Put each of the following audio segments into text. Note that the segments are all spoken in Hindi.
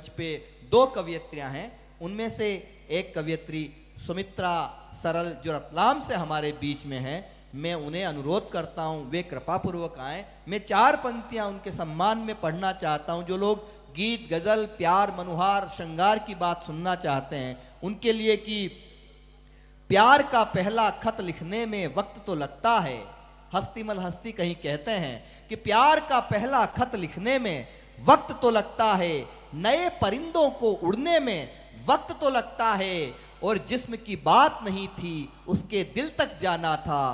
मंच पे 2 कवियत्रियां हैं, उनमें से एक कवियत्री सुमित्रा सरल जो रतलाम से हमारे बीच में है, मैं उन्हें अनुरोध करता हूं वे कृपा पूर्वक आएं। मैं 4 पंक्तियां उनके सम्मान में पढ़ना चाहता हूं। जो लोग गीत, गजल, प्यार, मनुहार, श्रृंगार की बात सुनना चाहते हैं उनके लिए कि प्यार का पहला खत लिखने में वक्त तो लगता है। हस्तीमल हस्ती कहीं कहते हैं कि प्यार का पहला खत लिखने में वक्त तो लगता है, नए परिंदों को उड़ने में वक्त तो लगता है, और जिस्म की बात नहीं थी उसके दिल तक जाना था,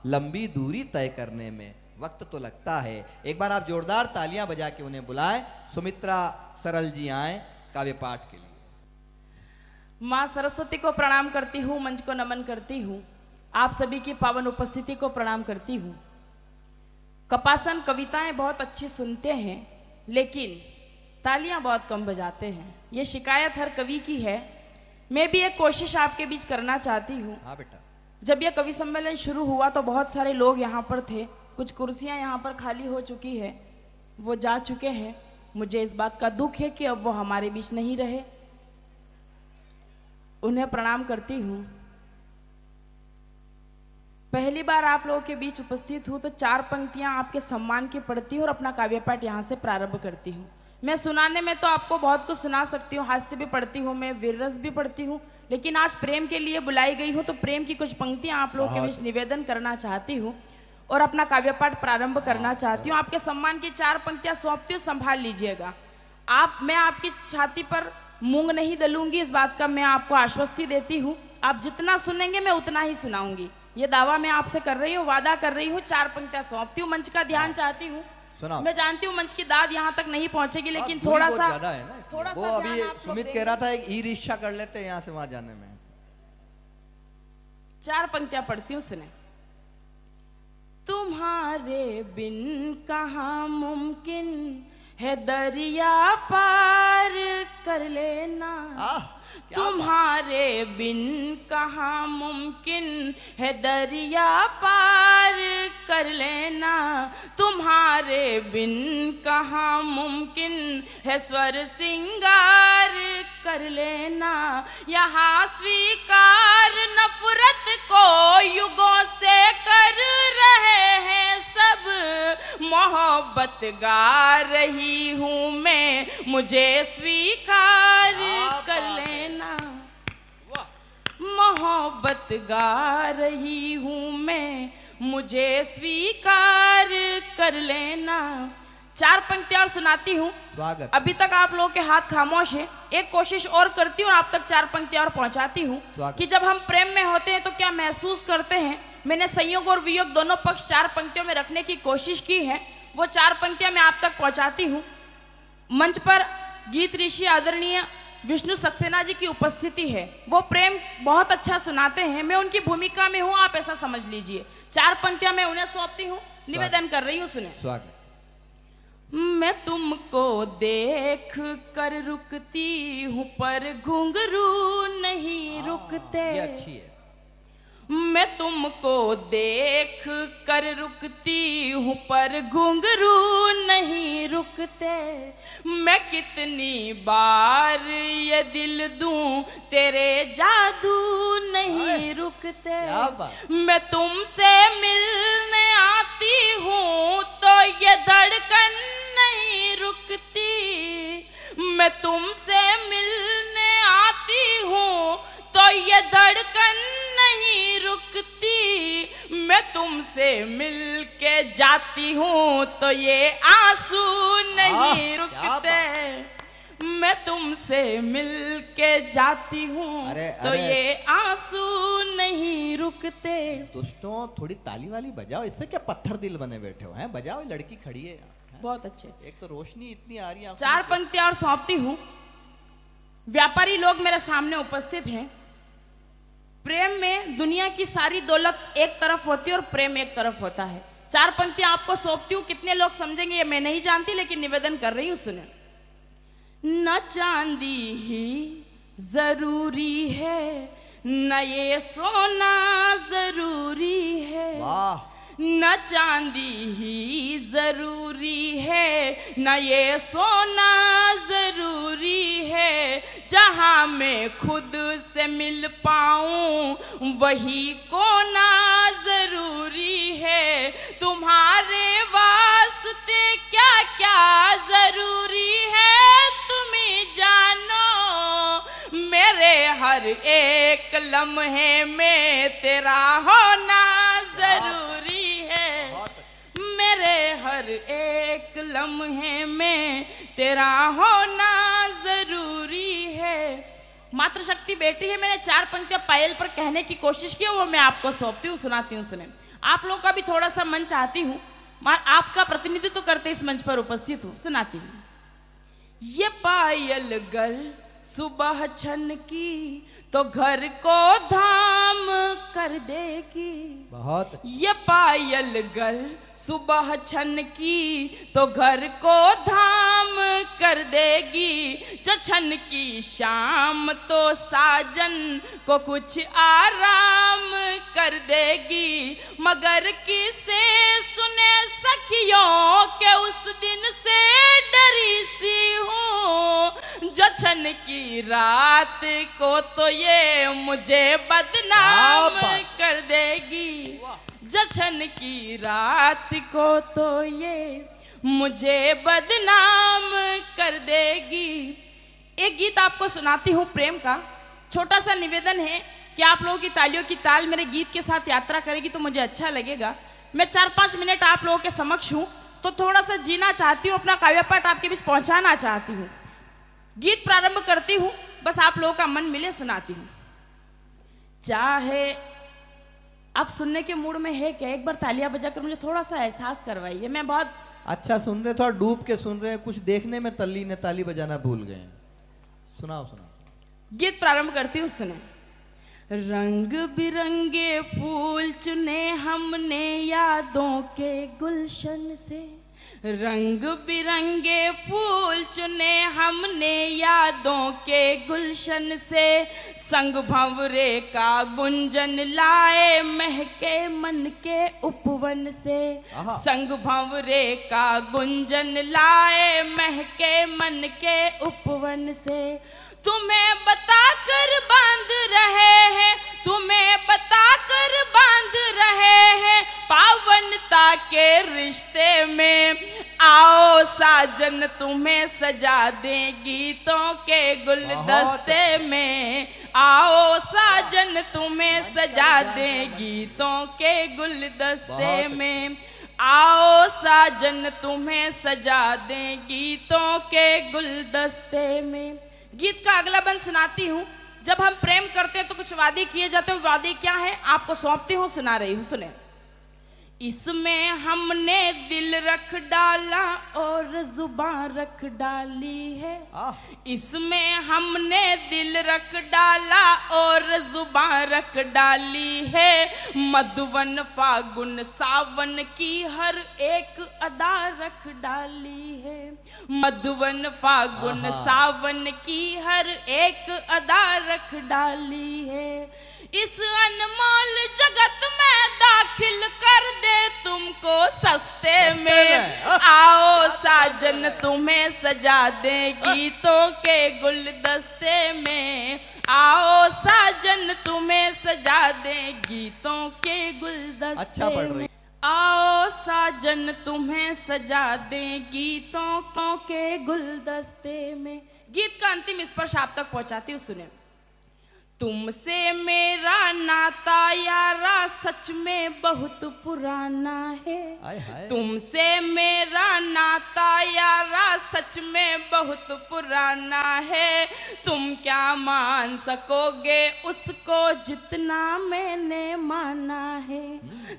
लंबी दूरी तय करने में वक्त तो लगता है। एक बार आप जोरदार तालियां बजा के उन्हें बुलाएं। सुमित्रा सरल जी आए काव्य पाठ के लिए। माँ सरस्वती को प्रणाम करती हूँ, मंच को नमन करती हूँ, आप सभी की पावन उपस्थिति को प्रणाम करती हूँ। कपासन कविताएं बहुत अच्छी सुनते हैं लेकिन तालियां बहुत कम बजाते हैं, ये शिकायत हर कवि की है। मैं भी एक कोशिश आपके बीच करना चाहती हूँ। हाँ बेटा। जब यह कवि सम्मेलन शुरू हुआ तो बहुत सारे लोग यहाँ पर थे, कुछ कुर्सियाँ यहाँ पर खाली हो चुकी है, वो जा चुके हैं। मुझे इस बात का दुख है कि अब वो हमारे बीच नहीं रहे। उन्हें प्रणाम करती हूँ। पहली बार आप लोगों के बीच उपस्थित हूँ तो 4 पंक्तियाँ आपके सम्मान की पढ़ती हूँ और अपना काव्य पाठ यहाँ से प्रारंभ करती हूँ। मैं सुनाने में तो आपको बहुत कुछ सुना सकती हूँ, हास्य भी पढ़ती हूँ, मैं वीर रस भी पढ़ती हूँ, लेकिन आज प्रेम के लिए बुलाई गई हूँ तो प्रेम की कुछ पंक्तियाँ आप लोगों के बीच निवेदन करना चाहती हूँ और अपना काव्य पाठ प्रारंभ करना चाहती हूँ। आपके सम्मान की 4 पंक्तियाँ सौंपती हूँ, संभाल लीजिएगा। मैं आपकी छाती पर मूंग नहीं दलूंगी, इस बात का मैं आपको आश्वस्ति देती हूँ। आप जितना सुनेंगे मैं उतना ही सुनाऊंगी, ये दावा मैं आपसे कर रही हूँ, वादा कर रही हूँ। 4 पंक्तियाँ सौंपती हूँ, मंच का ध्यान चाहती हूँ। मैं जानती हूँ मंच की दाद यहाँ तक नहीं पहुंचेगी, लेकिन थोड़ा सा वो अभी सुमित कह रहा था एक ई रिक्शा कर लेते हैं यहाँ से वहां जाने में। 4 पंक्तियां पढ़ती हूँ, सुने। तुम्हारे बिन कहाँ मुमकिन है दरिया पार कर लेना, तुम्हारे बिन कहाँ मुमकिन है दरिया पार कर लेना, तुम्हारे बिन कहाँ मुमकिन है स्वर सिंगार कर लेना। यहाँ स्वीकार नफरत को युगों से कर रहे हैं सब, मोहब्बत गा रही हूँ मैं, मुझे स्वीकार कर लेना। मोहब्बत गा रही हूँ मैं, मुझे स्वीकार कर लेना। 4 पंक्तियां और सुनाती हूँ। स्वागत। अभी तक आप लोगों के हाथ खामोश है, एक कोशिश और करती हूँ, आप तक 4 पंक्तियां और पहुँचाती हूँ कि जब हम प्रेम में होते हैं तो क्या महसूस करते हैं। मैंने संयोग और वियोग दोनों पक्ष 4 पंक्तियों में रखने की कोशिश की है, वो 4 पंक्तियां मैं आप तक पहुँचाती हूँ। मंच पर गीत ऋषि आदरणीय विष्णु सक्सेना जी की उपस्थिति है, वो प्रेम बहुत अच्छा सुनाते हैं, मैं उनकी भूमिका में हूँ, आप ऐसा समझ लीजिए। 4 पंक्तियां मैं उन्हें सौंपती हूँ, निवेदन कर रही हूँ, सुने। स्वागत। मैं तुमको देख कर रुकती हूँ पर घुंघरू नहीं रुकते, ये अच्छी है। मैं तुमको देख कर रुकती हूँ पर घुंघरू नहीं रुकते, मैं कितनी बार ये दिल दूं तेरे जादू नहीं रुकते, मैं तुमसे मिलने आती हूँ तो ये धड़कन नहीं रुकती, मैं तुमसे मिलने आती हूँ तो ये धड़कन नहीं रुकती, मैं तुमसे मिल के जाती हूँ तो ये आंसू नहीं रुकते, मैं तुमसे मिल के जाती हूँ तो ये आंसू नहीं रुकते। दोस्तों थोड़ी ताली वाली बजाओ, इससे क्या पत्थर दिल बने बैठे हो हैं, बजाओ, लड़की खड़ी है। बहुत अच्छे। एक तो रोशनी इतनी आ रही है। 4 पंक्तियां और सौंपती हूँ। व्यापारी लोग मेरे सामने उपस्थित हैं। प्रेम में दुनिया की सारी दौलत एक तरफ होती है और प्रेम एक तरफ होता है। 4 पंक्तियां आपको सौंपती हूँ, कितने लोग समझेंगे ये मैं नहीं जानती, लेकिन निवेदन कर रही हूँ, सुने। न चांदी ही जरूरी है, न ये सोना जरूरी है, वाह। न चांदी ही जरूरी है, न ये सोना जरूरी जहां मैं खुद से मिल पाऊं वही कोना जरूरी है। तुम्हारे वास्ते क्या क्या जरूरी है तुम ही जानो। मेरे हर एक लम्हे में तेरा होना जरूरी है। मेरे हर एक लम्हे में तेरा होना जरूरी है। मातृशक्ति बेटी है, मैंने 4 पंक्तियां पायल पर कहने की कोशिश की, वो मैं आपको सौंपती हूँ, सुनाती हूँ। सुने, आप लोगों का भी थोड़ा सा मन चाहती हूँ, आपका प्रतिनिधित्व करते इस मंच पर उपस्थित हूँ, सुनाती हूँ। ये पायल गर सुबह छन की तो घर को धाम कर देगी। बहुत ये पायल गर सुबह छन की तो घर को धाम कर देगी। जो छन की शाम तो साजन को कुछ आराम कर देगी। मगर किसे सुने सखियों के उस दिन से डरी सी हूँ। जो छन की रात को तो ये मुझे बदनाम कर देगी। जछन की रात को तो ये मुझे बदनाम कर देगी। एक गीत आपको सुनाती हूँ प्रेम का। छोटा सा निवेदन है कि आप लोगों की तालियों की ताल मेरे गीत के साथ यात्रा करेगी तो मुझे अच्छा लगेगा। मैं 4-5 मिनट आप लोगों के समक्ष हूँ तो थोड़ा सा जीना चाहती हूँ, अपना काव्य पाठ आपके बीच पहुँचाना चाहती हूँ। गीत प्रारंभ करती हूँ, बस आप लोगों का मन मिले सुनाती हूँ। चाहे आप सुनने के मूड में है क्या? एक बार तालियां बजाकर मुझे थोड़ा सा एहसास करवाइए। मैं बहुत अच्छा सुन रहे, थोड़ा डूब के सुन रहे हैं, कुछ देखने में तल्लीन है, ताली बजाना भूल गए। सुनाओ सुनाओ। गीत प्रारंभ करती हूँ, सुने। रंग बिरंगे फूल चुने हमने यादों के गुलशन से। रंग बिरंगे फूल चुने हमने यादों के गुलशन से। संग भंवरे का गुंजन लाए महके मन के उपवन से। संग भंवरे का गुंजन लाए महके मन के उपवन से। तुम्हें बताकर बांध रहे हैं, तुम्हें बताकर बांध रहे हैं पावनता के रिश्ते में। आओ साजन तुम्हें सजा दें गीतों के गुलदस्ते में। आओ साजन तुम्हें सजा दें गीतों के गुलदस्ते में। आओ साजन तुम्हें सजा दें गीतों के गुलदस्ते में। गीत का अगला बंद सुनाती हूँ। जब हम प्रेम करते हैं तो कुछ वादे किए जाते हैं, वादे क्या है आपको सौंपती हूँ, सुना रही हूँ, सुने। इसमें हमने दिल रख डाला और जुबान रख डाली है। इसमें हमने दिल रख डाला और जुबान रख डाली है। मधुवन फागुन सावन की हर एक अदा रख डाली है। मधुवन फागुन सावन की हर एक अदा रख डाली है। इस अनमोल जगत में दाखिल कर दे तुमको सस्ते में। आओ साजन तुम्हें सजा दे गीतों के गुलदस्ते में। आओ साजन तुम्हें सजा दे गीतों के गुलदस्ते अच्छा पढ़ रही। आओ साजन तुम्हें सजा दे गीतों के गुलदस्ते में। गीत का अंतिम स्पर्श आप तक पहुंचाती हूँ, सुने। तुमसे मेरा नाता यारा सच में बहुत पुराना है। तुमसे मेरा नाता यारा सच में बहुत पुराना है। तुम क्या मान सकोगे उसको जितना मैंने माना है।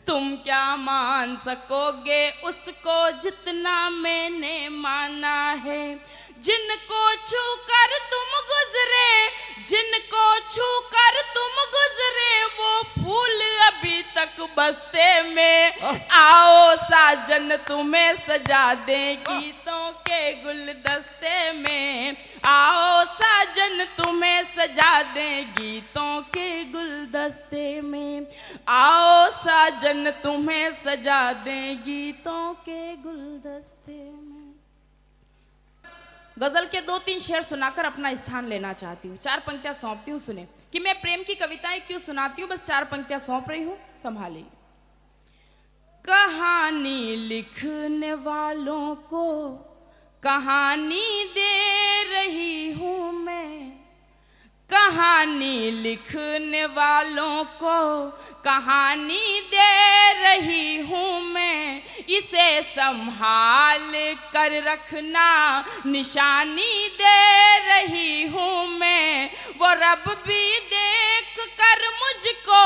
तुम क्या मान सकोगे उसको जितना मैंने माना है। जिनको छू कर तुम गुजरे, जिनको छू कर तुम गुजरे, वो फूल अभी तक बस्ते में। आओ साजन तुम्हें सजा दे गीतों के गुलदस्ते में। आओ साजन तुम्हें सजा दे गीतों के गुलदस्ते में। आओ साजन तुम्हें सजा दे गीतों के गुलदस्ते में। गजल के 2-3 शेर सुनाकर अपना स्थान लेना चाहती हूँ। 4 पंक्तियां सौंपती हूँ, सुने कि मैं प्रेम की कविताएं क्यों सुनाती हूँ। बस 4 पंक्तियां सौंप रही हूँ, संभालिए। कहानी लिखने वालों को कहानी दे रही हूँ मैं, कहानी लिखने वालों को कहानी दे रही हूँ मैं, इसे संभाल कर रखना निशानी दे रही हूँ मैं। वो रब भी देख कर मुझको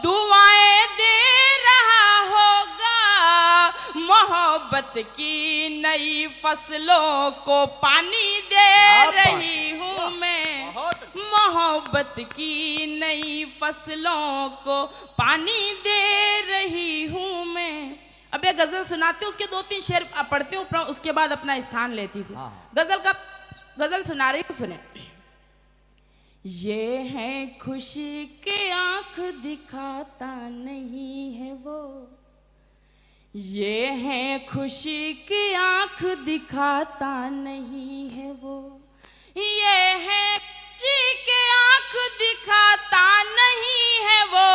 दुआएं दे रहा होगा, मोहब्बत की नई फसलों को पानी दे रही हूँ मैं, मोहब्बत की नई फसलों को पानी दे रही हूँ मैं। अब ये गजल सुनाती हूँ, उसके 2-3 शेर पढ़ती हूँ, उसके बाद अपना स्थान लेती हूँ। गजल सुना रही हूँ, सुने। ये है खुशी के आंख दिखाता नहीं है वो, ये है खुशी की आंख दिखाता नहीं है वो, ये है खुशी के आंख दिखाता नहीं है वो,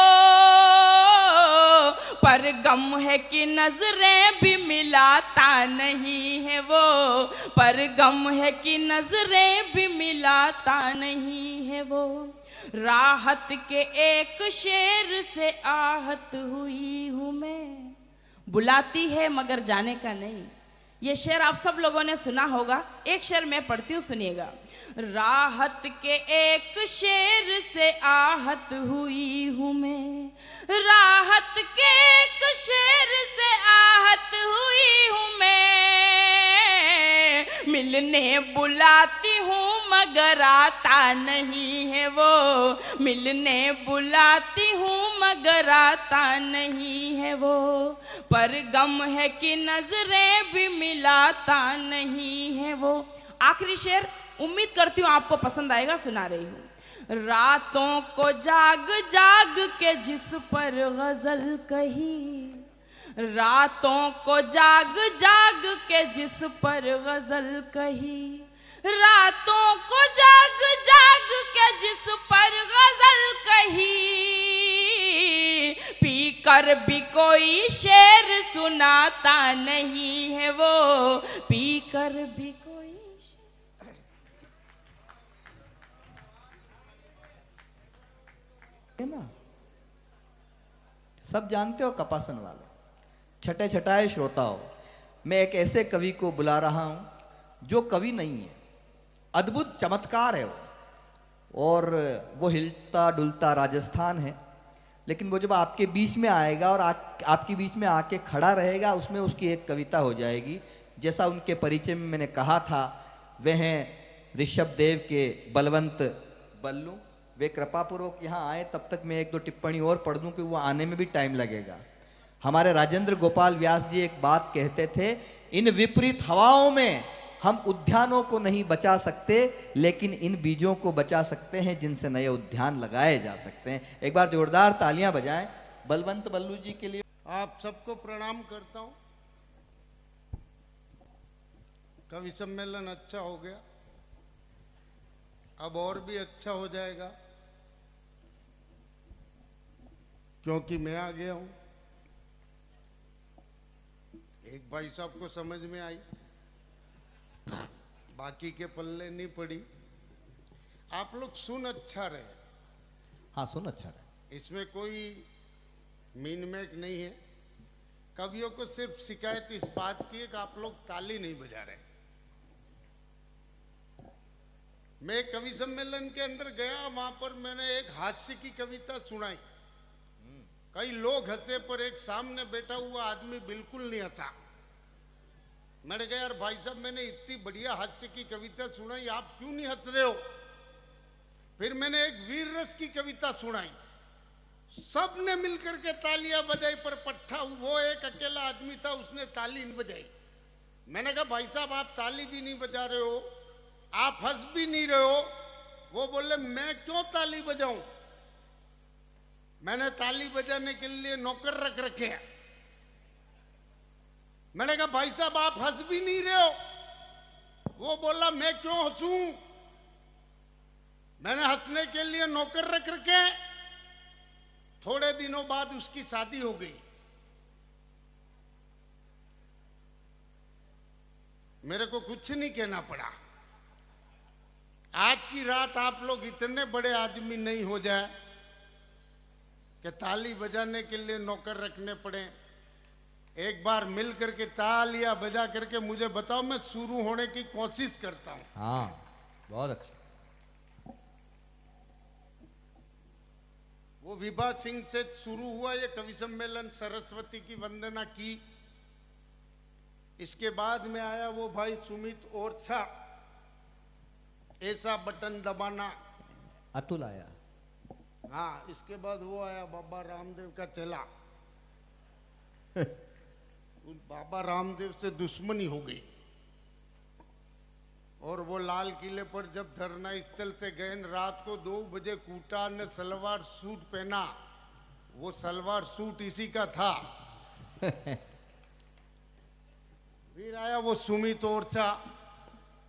पर गम है कि नजरें भी मिलाता नहीं है वो, पर गम है कि नजरें भी मिलाता नहीं है वो। राहत के एक शेर से आहत हुई हूँ मैं, बुलाती है मगर जाने का नहीं। ये शेर आप सब लोगों ने सुना होगा, एक शेर मैं पढ़ती हूँ, सुनिएगा। राहत के एक शेर से आहत हुई हूँ मैं, राहत के एक शेर से आहत हुई हूँ मैं, मिलने बुलाती हूँ मगर आता नहीं है वो, मिलने बुलाती हूँ मगर आता नहीं है वो, पर गम है कि नजरें भी मिलाता नहीं है वो। आखिरी शेर उम्मीद करती हूँ आपको पसंद आएगा, सुना रही हूँ। रातों को जाग जाग के जिस पर गजल कही, रातों को जाग जाग के जिस पर गजल कही, रातों को जाग जाग के जिस पर गजल कही, पी कर भी कोई शेर सुनाता नहीं है वो, पी कर भी कोई शेर। है ना, सब जानते हो कपासन वाले, छठे छठाए श्रोताओं, मैं एक ऐसे कवि को बुला रहा हूं जो कवि नहीं है, अद्भुत चमत्कार है वो, और वो हिलता डुलता राजस्थान है, लेकिन वो जब आपके बीच में आएगा और आपके बीच में आके खड़ा रहेगा, उसमें उसकी एक कविता हो जाएगी। जैसा उनके परिचय में मैंने कहा था, वे हैं ऋषभ देव के बलवंत बल्लू। वे कृपापूर्वक यहाँ आए, तब तक मैं 1-2 टिप्पणी और पढ़ दूँ कि वो आने में भी टाइम लगेगा। हमारे राजेंद्र गोपाल व्यास जी एक बात कहते थे, इन विपरीत हवाओं में हम उद्यानों को नहीं बचा सकते, लेकिन इन बीजों को बचा सकते हैं जिनसे नए उद्यान लगाए जा सकते हैं। एक बार जोरदार तालियां बजाएं बलवंत बल्लू जी के लिए। आप सबको प्रणाम करता हूं। कवि सम्मेलन अच्छा हो गया, अब और भी अच्छा हो जाएगा, क्योंकि मैं आ गया हूं। एक भाई साहब को समझ में आई, बाकी के पल्ले नहीं पड़ी। आप लोग सुन अच्छा रहे। हाँ, सुन अच्छा रहे, इसमें कोई मीन मेक नहीं है। कवियों को सिर्फ शिकायत इस बात की है कि आप लोग ताली नहीं बजा रहे। मैं कवि सम्मेलन के अंदर गया, वहां पर मैंने एक हास्य की कविता सुनाई। कई लोग हंसे, पर एक सामने बैठा हुआ आदमी बिल्कुल नहीं हंसा। मैंने कहा, यार भाई साहब, मैंने इतनी बढ़िया हास्य की कविता सुनाई, आप क्यों नहीं हंस रहे हो? फिर मैंने एक वीर रस की कविता सुनाई, सबने मिलकर के तालियां बजाई, पर पट्टा वो एक अकेला आदमी था, उसने ताली नहीं बजाई। मैंने कहा, भाई साहब, आप ताली भी नहीं बजा रहे हो, आप हंस भी नहीं रहे हो। वो बोले, मैं क्यों ताली बजाऊं? मैंने ताली बजाने के लिए नौकर रख रखे हैं। मैंने कहा, भाई साहब, आप हंस भी नहीं रहे हो, वो बोला मैं क्यों हंसूं, मैंने हंसने के लिए नौकर रख रखे। थोड़े दिनों बाद उसकी शादी हो गई। मेरे को कुछ नहीं कहना पड़ा। आज की रात आप लोग इतने बड़े आदमी नहीं हो जाए कि ताली बजाने के लिए नौकर रखने पड़े। एक बार मिल करके तालियां बजा करके मुझे बताओ, मैं शुरू होने की कोशिश करता हूं। हाँ, बहुत अच्छा। वो विभा सिंह से शुरू हुआ ये कवि सम्मेलन, सरस्वती की वंदना की। इसके बाद में आया वो भाई सुमित ओरछा, ऐसा बटन दबाना। अतुल आया। हाँ, इसके बाद वो आया बाबा रामदेव का चेला। उस बाबा रामदेव से दुश्मनी हो गई और वो लाल किले पर जब धरना स्थल से गए, रात को 2 बजे कूटा ने सलवार सूट पहना। वो सलवार सूट इसी का था। फिर आया वो सुमित ओरछा,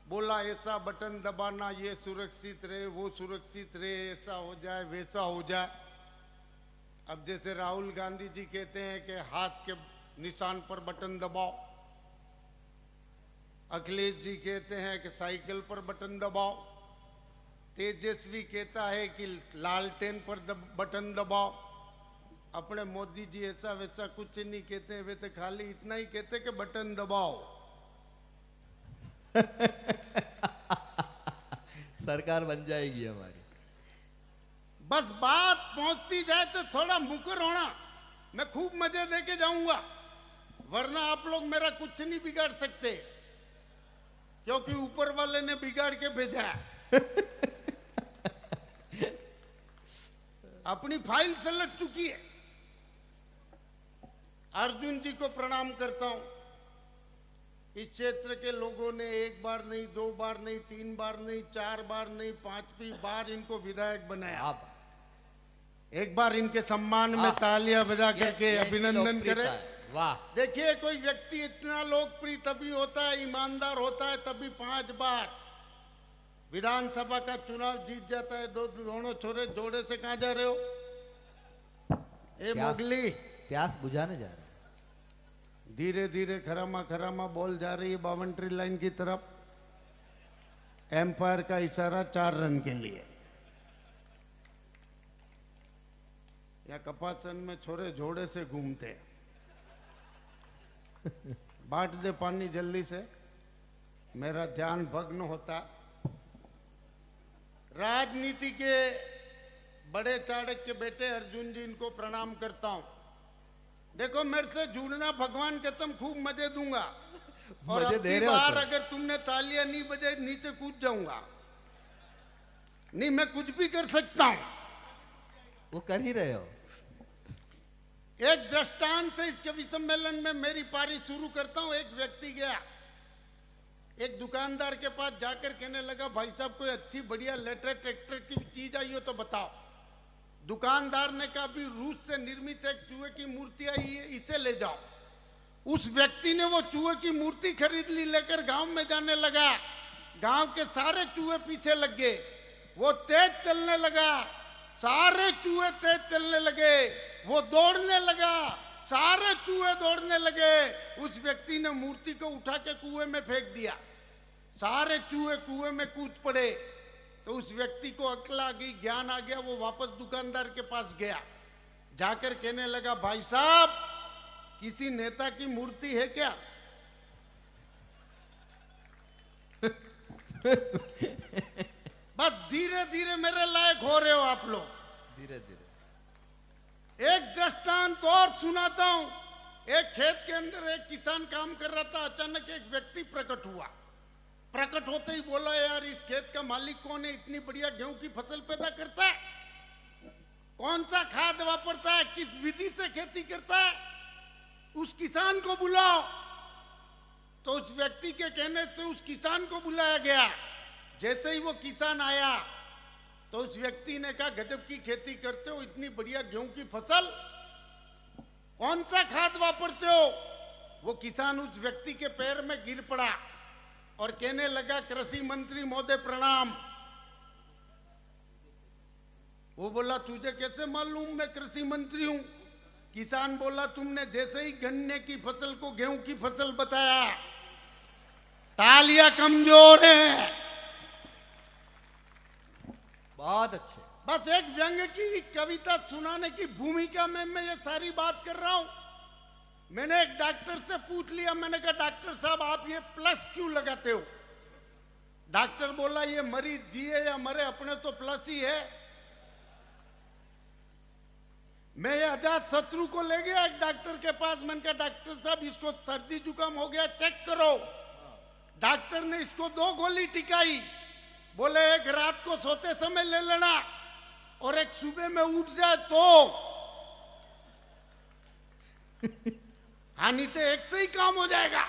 बोला ऐसा बटन दबाना, ये सुरक्षित रहे, वो सुरक्षित रहे, ऐसा हो जाए वैसा हो जाए। अब जैसे राहुल गांधी जी कहते हैं कि हाथ के निशान पर बटन दबाओ, अखिलेश जी कहते हैं कि साइकिल पर बटन दबाओ, तेजस्वी कहता है कि लालटेन पर बटन दबाओ। अपने मोदी जी ऐसा वैसा कुछ नहीं कहते, वे तो खाली इतना ही कहते कि बटन दबाओ। सरकार बन जाएगी हमारी। बस बात पहुंचती जाए तो थोड़ा मुकर होना, मैं खूब मजे देके जाऊंगा, वरना आप लोग मेरा कुछ नहीं बिगाड़ सकते, क्योंकि ऊपर वाले ने बिगाड़ के भेजा है। अपनी फाइल से लग चुकी है। अर्जुन जी को प्रणाम करता हूं। इस क्षेत्र के लोगों ने 1 बार नहीं, 2 बार नहीं, 3 बार नहीं, 4 बार नहीं, 5वीं बार इनको विधायक बनाया। एक बार इनके सम्मान में तालियां बजा करके अभिनंदन करें। वाह। देखिए, कोई व्यक्ति इतना लोकप्रिय तभी होता है, ईमानदार होता है तभी 5 बार विधानसभा का चुनाव जीत जाता है। दोनों छोरे जोड़े से कहां जा रहे हो? ए मोगली, प्यास बुझाने जा रहे हैं। धीरे धीरे खरामा खरामा बॉल जा रही है 52 लाइन की तरफ। एम्पायर का इशारा 4 रन के लिए। या कपासन में छोरे जोड़े से घूमते। बांट दे पानी जल्दी से, मेरा ध्यान भग्न होता। राजनीति के बड़े चाणक्य के बेटे अर्जुन जी, इनको प्रणाम करता हूं। देखो, मेरे से जुड़ना भगवान कसम खूब मजे दूंगा, और अब की बार अगर तुमने तालियां नहीं बजाई नीचे कूद जाऊंगा। नहीं, मैं कुछ भी कर सकता हूं। वो कर ही रहे हो। एक दृष्टांत से इस कवि सम्मेलन में मेरी पारी शुरू करता हूं। एक व्यक्ति गया एक दुकानदार के पास, जाकर कहने लगा, भाई साहब कोई अच्छी बढ़िया लेटेस्ट ट्रैक्टर की चीज आई हो तो बताओ। दुकानदार ने कहा, अभी रूस से निर्मित एक चूहे की मूर्ति आई है, इसे ले जाओ। उस व्यक्ति ने वो चूहे की मूर्ति खरीद ली, लेकर गांव में जाने लगा। गांव के सारे चूहे पीछे लग गए। वो तेज चलने लगा, सारे चूहे तेज चलने लगे। वो दौड़ने लगा, सारे चूहे दौड़ने लगे। उस व्यक्ति ने मूर्ति को उठा के कुएं में फेंक दिया। सारे चूहे कुएं में कूद पड़े। तो उस व्यक्ति को अक्ल आ गई, ज्ञान आ गया। वो वापस दुकानदार के पास गया, जाकर कहने लगा, भाई साहब किसी नेता की मूर्ति है क्या? बस धीरे धीरे मेरे लायक हो रहे हो आप लोग। धीरे धीरे। एक दृष्टांत और सुनाता हूं। एक खेत के अंदर एक किसान काम कर रहा था। अचानक एक व्यक्ति प्रकट हुआ। प्रकट होते ही बोला, यार इस खेत का मालिक कौन है? इतनी बढ़िया गेहूं की फसल पैदा करता है, कौन सा खाद वापरता है, किस विधि से खेती करता है, उस किसान को बुलाओ। तो उस व्यक्ति के कहने से उस किसान को बुलाया गया। जैसे ही वो किसान आया तो उस व्यक्ति ने कहा, गजब की खेती करते हो, इतनी बढ़िया गेहूं की फसल, कौन सा खाद वापरते हो? वो किसान उस व्यक्ति के पैर में गिर पड़ा। और कहने लगा कृषि मंत्री महोदय प्रणाम। वो बोला तुझे कैसे मालूम मैं कृषि मंत्री हूं? किसान बोला तुमने जैसे ही गन्ने की फसल को गेहूं की फसल बताया, तालियां कमजोर है। बहुत अच्छे। बस एक व्यंग की कविता सुनाने की भूमिका में मैं ये सारी बात कर रहा हूं। मैंने एक डॉक्टर से पूछ लिया, मैंने कहा डॉक्टर साहब आप ये प्लस क्यों लगाते हो? डॉक्टर बोला ये मरीज जिए या मरे अपने तो प्लस ही है। मैं ये अजात शत्रु को ले गया एक डॉक्टर के पास। मैंने कहा डॉक्टर साहब इसको सर्दी जुकाम हो गया, चेक करो। डॉक्टर ने इसको 2 गोली टिकाई। बोले एक रात को सोते समय ले लेना और एक सुबह में उठ जाए तो। हानि तो एक से ही काम हो जाएगा।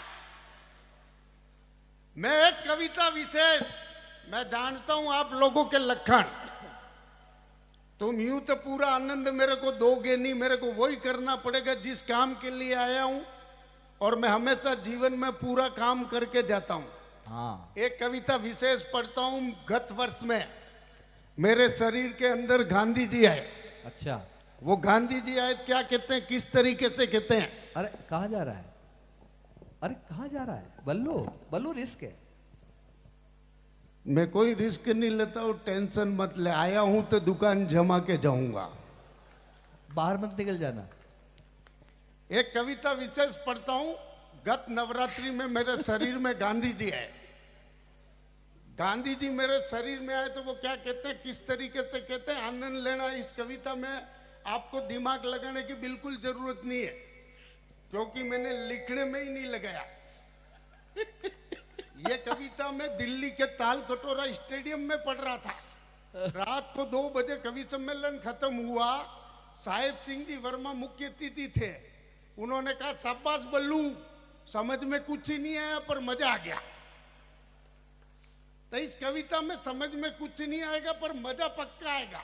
मैं एक कविता विशेष, मैं जानता हूं आप लोगों के लक्षण। तुम यूं तो पूरा आनंद मेरे को दोगे नहीं, मेरे को वही करना पड़ेगा जिस काम के लिए आया हूं, और मैं हमेशा जीवन में पूरा काम करके जाता हूं। हाँ। एक कविता विशेष पढ़ता हूं। गत वर्ष में मेरे शरीर के अंदर गांधी जी आए। अच्छा। वो गांधी जी आए क्या कहते हैं, किस तरीके से कहते हैं? अरे कहाँ जा रहा है? अरे कहाँ जा रहा है? बल्लू बल्लू रिस्क है। मैं कोई रिस्क नहीं लेता हूँ, टेंशन मत ले। आया हूं तो दुकान जमा के जाऊंगा, बाहर मत निकल जाना। एक कविता विशेष पढ़ता हूं। गत नवरात्रि में मेरे शरीर में गांधी जी आए। गांधी जी मेरे शरीर में आए तो वो क्या कहते हैं, किस तरीके से कहते हैं, आनंद लेना। इस कविता में आपको दिमाग लगाने की बिल्कुल जरूरत नहीं है, क्योंकि मैंने लिखने में ही नहीं लगाया। ये कविता मैं दिल्ली के ताल कटोरा स्टेडियम में पढ़ रहा था। रात को 2 बजे कवि सम्मेलन खत्म हुआ। साहेब सिंह जी वर्मा मुख्य अतिथि थे। उन्होंने कहा शाबाश बल्लू, समझ में कुछ ही नहीं आया पर मजा आ गया। तो इस कविता में समझ में कुछ नहीं आएगा पर मजा पक्का आएगा।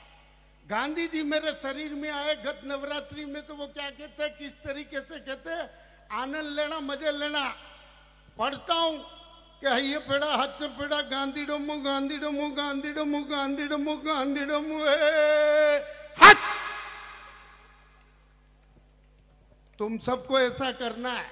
गांधी जी मेरे शरीर में आए गत नवरात्रि में, तो वो क्या कहते हैं, किस तरीके से कहते हैं, आनंद लेना, मजे लेना। पढ़ता हूं कि ये पेड़ा हाथ पेड़ा गांधी डमो गांधी डमो गांधी डमो गांधी डमो गांधी डमो हाथ। तुम सबको ऐसा करना है।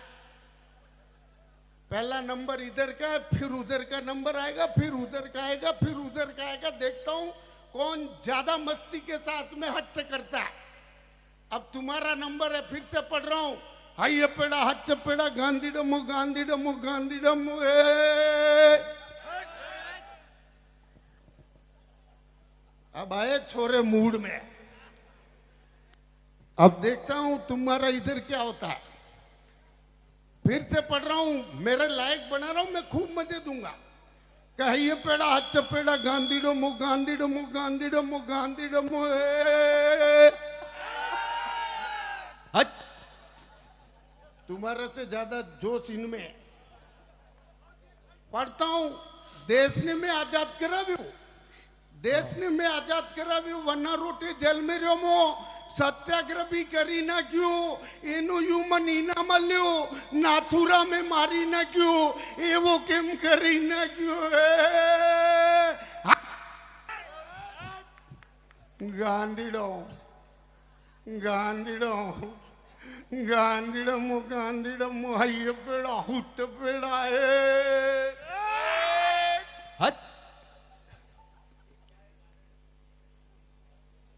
पहला नंबर इधर का है, फिर उधर का नंबर आएगा, फिर उधर का आएगा, फिर उधर का आएगा। देखता हूं कौन ज्यादा मस्ती के साथ में हट्ट करता है। अब तुम्हारा नंबर है, फिर से पढ़ रहा हूं। हाय पेड़ा हच पेड़ा गांधी डमो गांधी डमो गांधी डमो। अब आए छोरे मूड में। अब देखता हूं तुम्हारा इधर क्या होता है। फिर से पढ़ रहा हूं, मेरे लायक बना रहा हूं, मैं खूब मजे दूंगा। कहिए पेड़ा हच पेड़ा गांधी डमो गांधी डमो गांधी डमो गांधी डमो। तुम्हारे से ज्यादा जोश इनमें। पढ़ता हूं, देश ने मैं आजाद कराव्यो, देश ने मैं आजाद कराव्यो, वरना रोटे जेल में रहो। सत्याग्रह भी करी ना क्यों, एनु ह्यूमन इना मल्यो, नाथुरा में मारी ना क्यों, एवो केम करी ना क्यों। गांधीडो गांधीडो गांधीडमो गांधीडमो हय पेड़ा हुट पेड़ा है।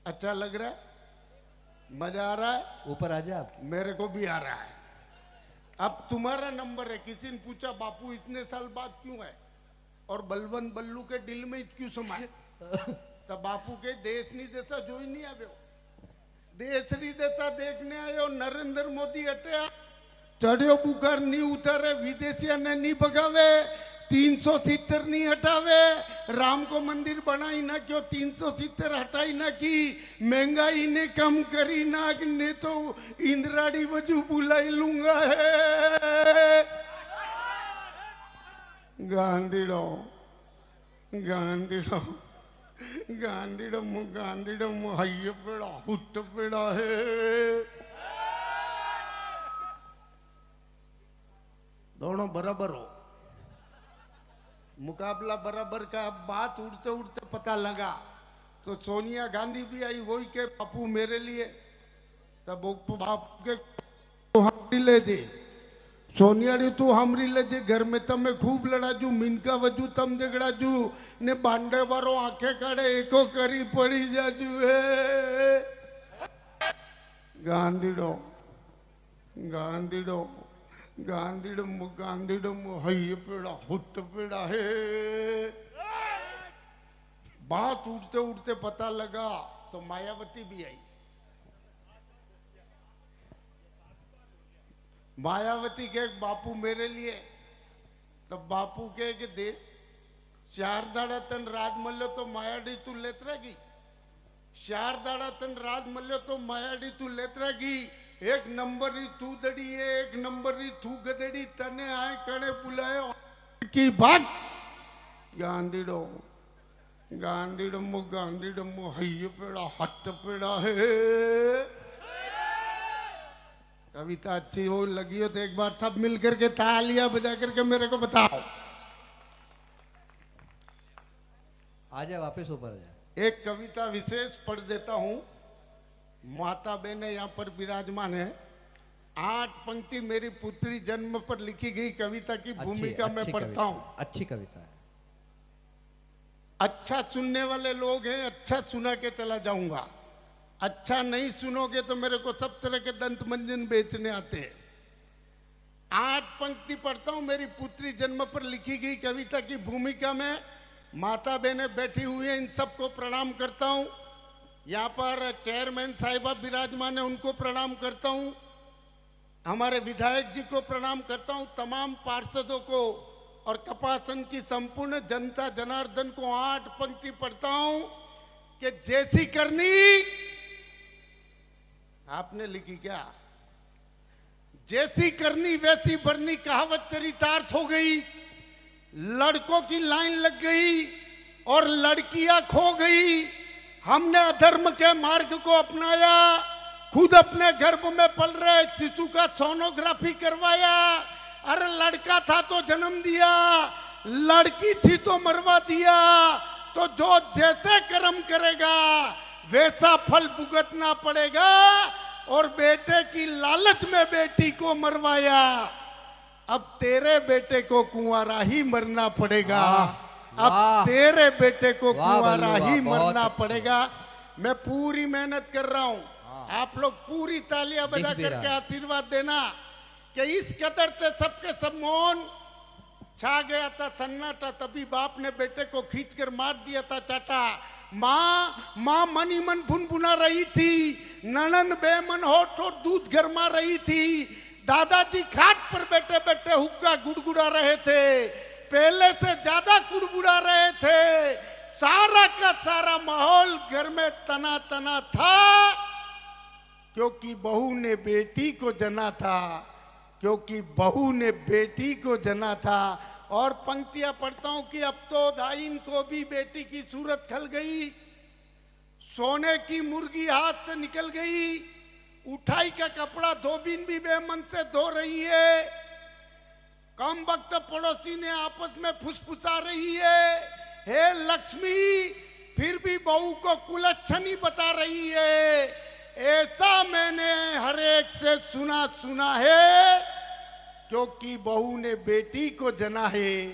अच्छा लग रहा है, मजा आ रहा है? ऊपर आ जा। मेरे को भी आ रहा है। अब तुम्हारा नंबर है। किसी ने पूछा बापू इतने साल बाद क्यों है और बलवंत बल्लू के दिल में क्यों समाये? तब बापू के देश नहीं जैसा जो ही नहीं आवे, देश नहीं देता देखने आयो। नरेंद्र मोदी हटे चढ़ियो बुखार नहीं उतारे, विदेशिया ने नहीं भगावे, 370 नहीं हटावे, राम को मंदिर बनाई ना क्यों 370 हटाई ना की, महंगाई ने कम करी ना ने तो इंद्राड़ी वजू बुलाई लूंगा है। गांधीडो गांधीडो गांधीडमो गांधीडमो हय पेड़ा हुट पेड़ा है। दोनों बराबर हो। मुकाबला बराबर का। अब बात उड़ते उड़ते पता लगा तो सोनिया गांधी भी आई, वही के बापू मेरे लिए, तब बापू के तो हमरी ले दे सोनिया रे तू हमरी ले दे, घर में तमे खूब लड़ाजू, मिनका वजू तम झगड़ाजू ने बांडे वारो आंखें काढ़े एको करी पड़ी जाजू है। गांधीडो गांधीडो गांधीडम गांधीडम हई पेड़ा हुत पेड़ा है। बात उठते उठते पता लगा तो मायावती भी आई। मायावती के बापू मेरे लिए, तब बापू के दे 4 दाड़ा तन राज मल्यो तो मायाडी तू लेत रहेगी, 4 दाड़ा तन राज मल्यो तो मायाडी तू लेत रहेगी। 1 नंबर री तू दड़ी है, 1 नंबर री तू गदड़ी, तने आए कणे बुलायो की भाग। गांधीडो गांधीडम गांधीडम हई पेड़ा हट पेड़ा है। कविता अच्छी हो लगी हो तो एक बार सब मिलकर के तालियां बजा करके मेरे को बताओ। आ जाए वापस ऊपर आ जाए। एक कविता विशेष पढ़ देता हूं। माता बहने यहाँ पर विराजमान है। 8 पंक्ति मेरी पुत्री जन्म पर लिखी गई कविता की भूमिका मैं पढ़ता हूं। अच्छी कविता है। अच्छा सुनने वाले लोग हैं, अच्छा सुना के चला जाऊंगा। अच्छा नहीं सुनोगे तो मेरे को सब तरह के दंत मंजन बेचने आते हैं। 8 पंक्ति पढ़ता हूं मेरी पुत्री जन्म पर लिखी गई कविता की भूमिका में। माता बहनें बैठी हुई हैं, इन सबको प्रणाम करता हूं। यहाँ पर चेयरमैन साहिबा विराजमान है, उनको प्रणाम करता हूं। हमारे विधायक जी को प्रणाम करता हूं। तमाम पार्षदों को और कपासन की संपूर्ण जनता जनार्दन को 8 पंक्ति पढ़ता हूं कि जैसी करनी आपने लिखी क्या, जैसी करनी वैसी भरनी कहावत चरितार्थ हो गई। लड़कों की लाइन लग गई और लड़कियां खो गई। हमने अधर्म के मार्ग को अपनाया, खुद अपने गर्भ में पल रहे शिशु का सोनोग्राफी करवाया। अरे लड़का था तो जन्म दिया, लड़की थी तो मरवा दिया। तो जो जैसे कर्म करेगा वैसा फल भुगतना पड़ेगा। और बेटे की लालच में बेटी को मरवाया, अब तेरे बेटे को कुंवारा ही मरना पड़ेगा। अब तेरे बेटे को कुंवारा ही मरना पड़ेगा। मैं पूरी मेहनत कर रहा हूं, आप लोग पूरी तालियां बजा करके आशीर्वाद देना कि इस कदर से सबके सब मौन छा गया था, सन्नाटा। तभी बाप ने बेटे को खींचकर मार दिया था चाटा। माँ मन ही मन भुनभुना रही थी, ननन बेमन होठ और दूध गरमा रही थी। दादाजी खाट पर बैठे बैठे हुक्का गुड़गुड़ा रहे थे, पहले से ज्यादा गुड़गुड़ा रहे थे। सारा का सारा माहौल घर में तना तना था, क्योंकि बहू ने बेटी को जना था, क्योंकि बहू ने बेटी को जना था। और पंक्तियां पढ़ता हूं कि अब तो दाइन को भी बेटी की सूरत खल गई, सोने की मुर्गी हाथ से निकल गई, उठाई का कपड़ा धोबीन भी बेमन से धो रही है। कम वक्त पड़ोसी ने आपस में फुसफुसा रही है, हे लक्ष्मी, फिर भी बहू को कुलच्छनी बता रही है। ऐसा मैंने हर एक से सुना है, क्योंकि बहू ने बेटी को जना है,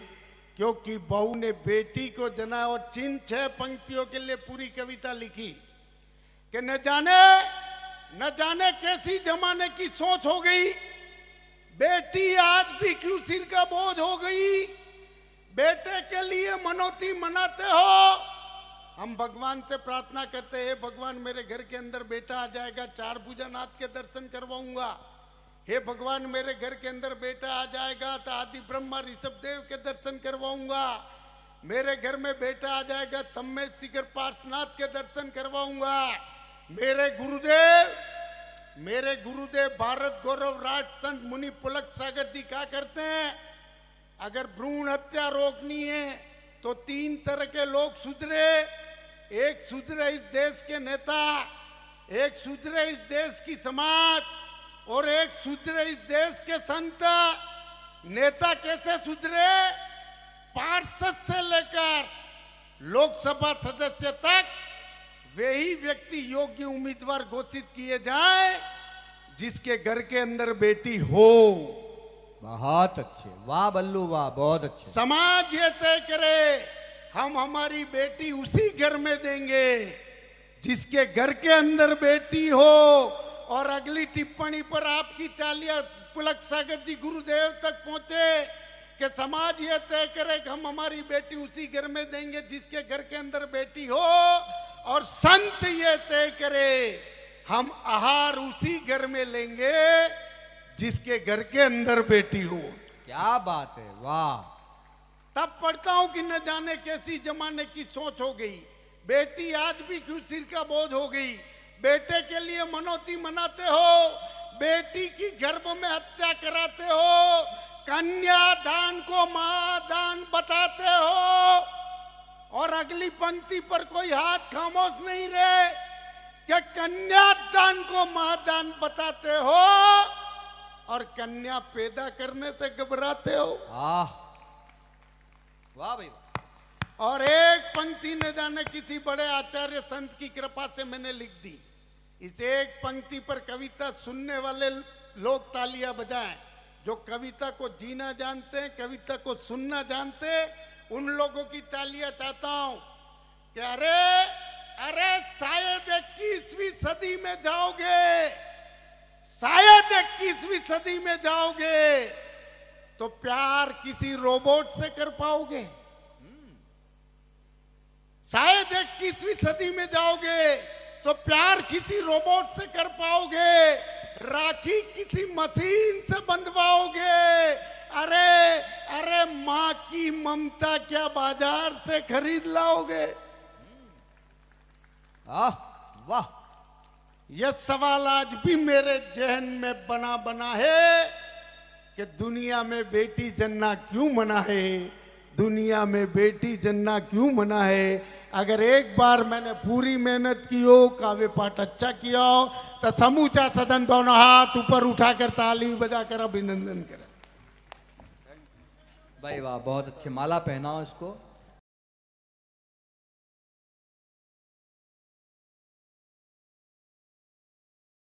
क्योंकि बहू ने बेटी को जना। और 6 पंक्तियों के लिए पूरी कविता लिखी कि न जाने कैसी जमाने की सोच हो गई, बेटी आज भी क्यों सिर का बोझ हो गई। बेटे के लिए मनौती मनाते हो, हम भगवान से प्रार्थना करते हैं, भगवान मेरे घर के अंदर बेटा आ जाएगा, 4 भुजानाथ के दर्शन करवाऊंगा। हे भगवान मेरे घर के अंदर बेटा आ जाएगा तो आदि ब्रह्मा ऋषभ देव के दर्शन करवाऊंगा। मेरे घर में बेटा आ जाएगा, सम्मेद शिखर पार्श्वनाथ के दर्शन करवाऊंगा। मेरे गुरुदेव भारत गौरव राज संत मुनि पुलक सागर जी क्या करते हैं, अगर भ्रूण हत्या रोकनी है तो 3 तरह के लोग सुधरे। एक सुधरे इस देश के नेता, एक सुधरे इस देश की समाज, और एक सुधरे इस देश के संत। नेता कैसे सुधरे, पार्षद से लेकर लोकसभा सदस्य तक वे ही व्यक्ति योग्य उम्मीदवार घोषित किए जाएं जिसके घर के अंदर बेटी हो। बहुत अच्छे, वाह बल्लू वाह, बहुत अच्छे। समाज ये तय करे हम हमारी बेटी उसी घर में देंगे जिसके घर के अंदर बेटी हो। और अगली टिप्पणी पर आपकी तालियां पुलक सागर जी गुरुदेव तक पहुंचे कि समाज ये तय करे कि हम हमारी बेटी उसी घर में देंगे जिसके घर के अंदर बेटी हो। और संत ये तय करे हम आहार उसी घर में लेंगे जिसके घर के अंदर बेटी हो। क्या बात है, वाह। तब पढ़ता हूं कि न जाने कैसी जमाने की सोच हो गई। बेटी आज भी क्यों सिर का बोझ हो गई। बेटे के लिए मनौती मनाते हो, बेटी की गर्भ में हत्या कराते हो, कन्यादान को महादान बताते हो। और अगली पंक्ति पर कोई हाथ खामोश नहीं रहे कि कन्यादान को महादान बताते हो और कन्या पैदा करने से घबराते हो। वाह भाई। और एक पंक्ति न जाने किसी बड़े आचार्य संत की कृपा से मैंने लिख दी। इस एक पंक्ति पर कविता सुनने वाले लोग तालियां बजाएं। जो कविता को जीना जानते हैं, कविता को सुनना जानते हैं, उन लोगों की तालियां चाहता हूं कि अरे शायद 21वीं सदी में जाओगे, शायद 21वीं सदी में जाओगे तो प्यार किसी रोबोट से कर पाओगे। शायद 21वीं सदी में जाओगे तो प्यार किसी रोबोट से कर पाओगे, राखी किसी मशीन से बंधवाओगे। अरे माँ की ममता क्या बाजार से खरीद लाओगे। वाह। यह सवाल आज भी मेरे जहन में बना है कि दुनिया में बेटी जन्ना क्यों मना है, दुनिया में बेटी जन्ना क्यों मना है। अगर एक बार मैंने पूरी मेहनत की हो, काव्य पाठ अच्छा किया हो, तो समूचा सदन दोनों हाथ ऊपर उठाकर ताली बजाकर अभिनंदन करें। भाई वाह, बहुत अच्छे। माला पहनाओ इसको।